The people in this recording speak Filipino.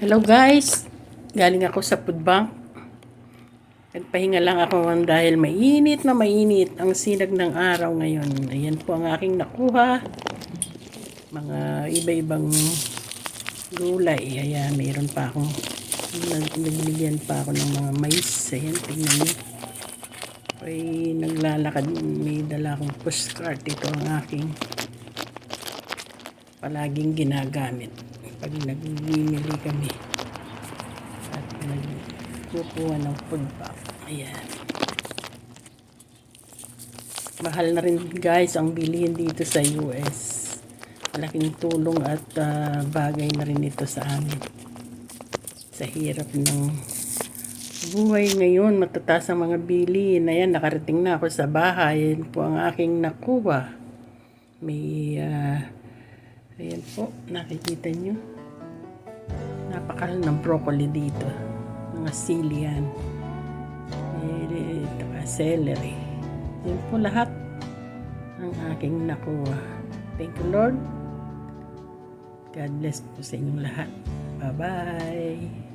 Hello guys, galing ako sa food bank. Nagpahinga lang ako dahil mainit na mainit ang sinag ng araw ngayon. Ayan po ang aking nakuha. Mga iba-ibang gulay. Ayan, mayroon pa akong nagbigyan pa ako ng mga mais. Ayan, tingnan niyo. Ay, naglalakad. May dala akong pushcart. Ito ang aking palaging ginagamit pag nagmimili kami at nagkukuha ng food pack. Ayan, mahal na rin guys ang bilihin dito sa US. Malaking tulong at bagay na rin ito sa amin sa hirap ng buhay ngayon. Matataas ang mga bilihin. Ayan, nakarating na ako sa bahay. Ayan po ang aking nakuha. May ayan po, nakikita nyo. Napakahal ng broccoli dito. Mga sili yan. Celery. Yan po lahat ang aking nakuha. Thank you Lord. God bless po sa inyong lahat. Bye-bye.